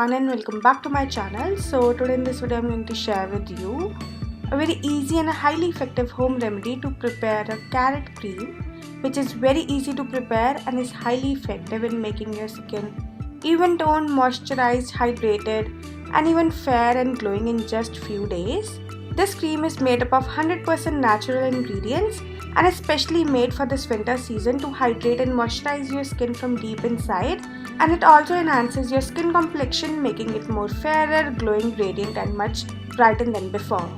everyone and welcome back to my channel. So today in this video I'm going to share with you a very easy and a highly effective home remedy to prepare a carrot cream, which is very easy to prepare and is highly effective in making your skin even toned, moisturized, hydrated and even fair and glowing in just few days. This cream is made up of 100% natural ingredients and is specially made for this winter season to hydrate and moisturize your skin from deep inside, and it also enhances your skin complexion, making it more fairer, glowing, radiant and much brighter than before.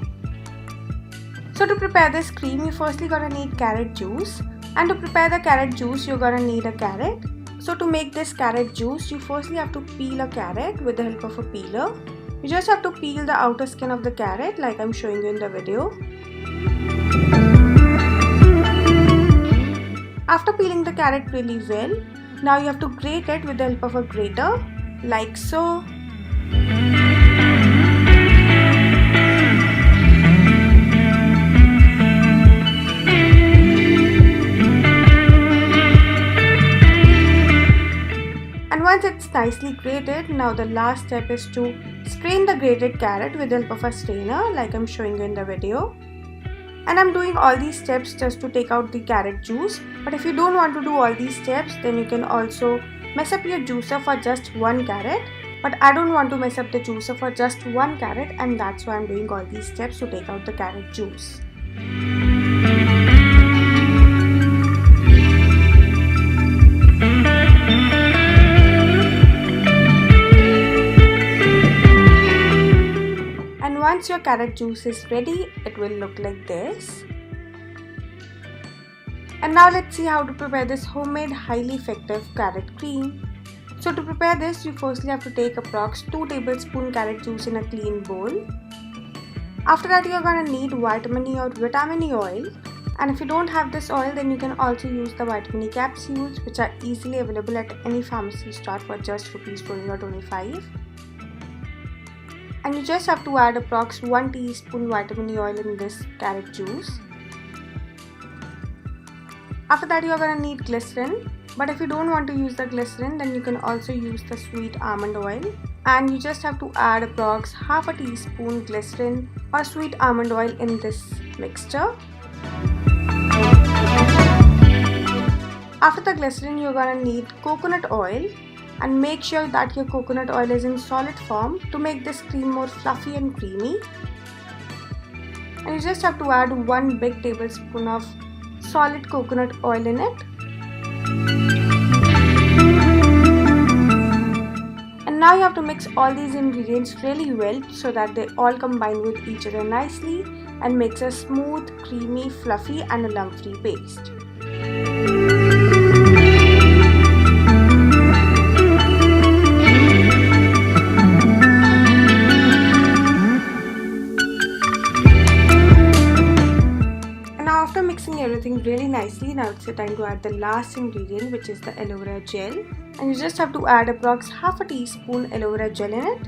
So to prepare this cream, you firstly gonna need carrot juice, and to prepare the carrot juice you're gonna need a carrot. So to make this carrot juice, you firstly have to peel a carrot with the help of a peeler. You just have to peel the outer skin of the carrot like I'm showing you in the video. After peeling the carrot really well, now you have to grate it with the help of a grater, like so. And once it's nicely grated, now the last step is to strain the grated carrot with the help of a strainer, like I'm showing you in the video. And I'm doing all these steps just to take out the carrot juice, but if you don't want to do all these steps, then you can also mess up your juicer for just one carrot. But I don't want to mess up the juicer for just one carrot, and that's why I'm doing all these steps to take out the carrot juice. Once your carrot juice is ready, it will look like this. And now let's see how to prepare this homemade highly effective carrot cream. So to prepare this, you firstly have to take approx 2 tablespoon carrot juice in a clean bowl. After that, you're gonna need vitamin E or vitamin E oil. And if you don't have this oil, then you can also use the vitamin E capsules, which are easily available at any pharmacy store for just Rs 20 or 25. And you just have to add approx 1 teaspoon vitamin E oil in this carrot juice. After that, you are going to need glycerin, but if you don't want to use the glycerin, then you can also use the sweet almond oil, and you just have to add approx half a teaspoon glycerin or sweet almond oil in this mixture. After the glycerin, you are going to need coconut oil, and make sure that your coconut oil is in solid form to make this cream more fluffy and creamy. And you just have to add 1 big tablespoon of solid coconut oil in it. And now you have to mix all these ingredients really well so that they all combine with each other nicely and makes a smooth, creamy, fluffy and a lump-free paste. After mixing everything really nicely, now it's the time to add the last ingredient, which is the aloe vera gel, and you just have to add approx half a teaspoon aloe vera gel in it.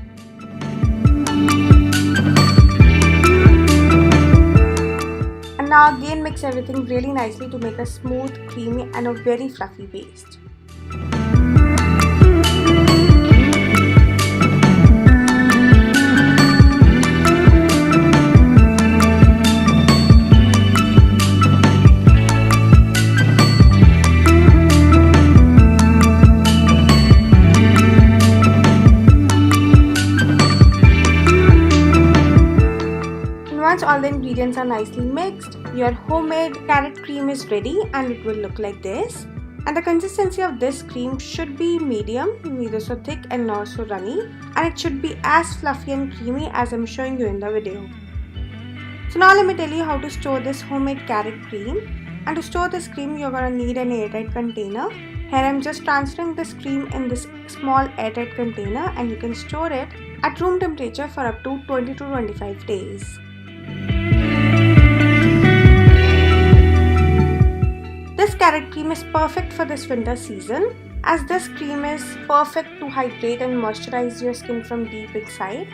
And now again mix everything really nicely to make a smooth, creamy and a very fluffy paste. Once all the ingredients are nicely mixed, your homemade carrot cream is ready and it will look like this. And the consistency of this cream should be medium, neither so thick and nor so runny, and it should be as fluffy and creamy as I'm showing you in the video. So now let me tell you how to store this homemade carrot cream. And to store this cream, you're gonna need an airtight container. Here I'm just transferring this cream in this small airtight container, and you can store it at room temperature for up to 20 to 25 days. This carrot cream is perfect for this winter season, as this cream is perfect to hydrate and moisturize your skin from deep inside,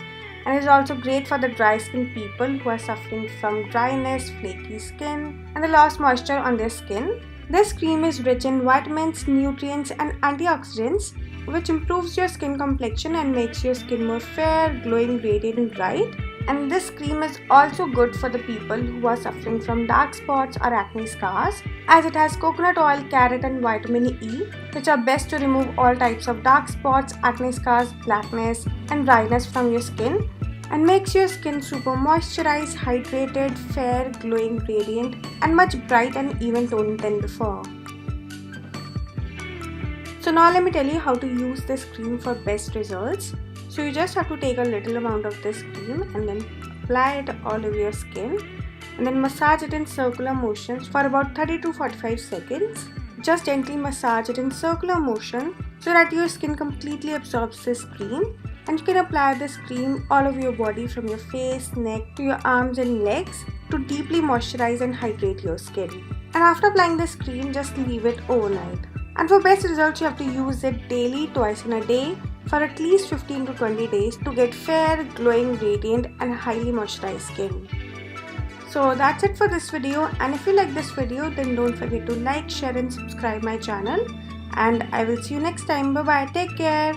and is also great for the dry skin people who are suffering from dryness, flaky skin and the lost moisture on their skin. This cream is rich in vitamins, nutrients and antioxidants, which improves your skin complexion and makes your skin more fair, glowing, radiant and bright. And this cream is also good for the people who are suffering from dark spots or acne scars, as it has coconut oil, carrot and vitamin E, which are best to remove all types of dark spots, acne scars, blackness and dryness from your skin, and makes your skin super moisturized, hydrated, fair, glowing, radiant and much bright and even toned than before. So now let me tell you how to use this cream for best results. So you just have to take a little amount of this cream and then apply it all over your skin and then massage it in circular motions for about 30 to 45 seconds. Just gently massage it in circular motion so that your skin completely absorbs this cream, and you can apply this cream all over your body from your face, neck to your arms and legs to deeply moisturize and hydrate your skin. And after applying this cream, just leave it overnight. And for best results, you have to use it daily, twice in a day, for at least 15 to 20 days to get fair, glowing, radiant and highly moisturized skin. So that's it for this video, and if you like this video then don't forget to like, share and subscribe my channel, and I will see you next time. Bye bye, take care.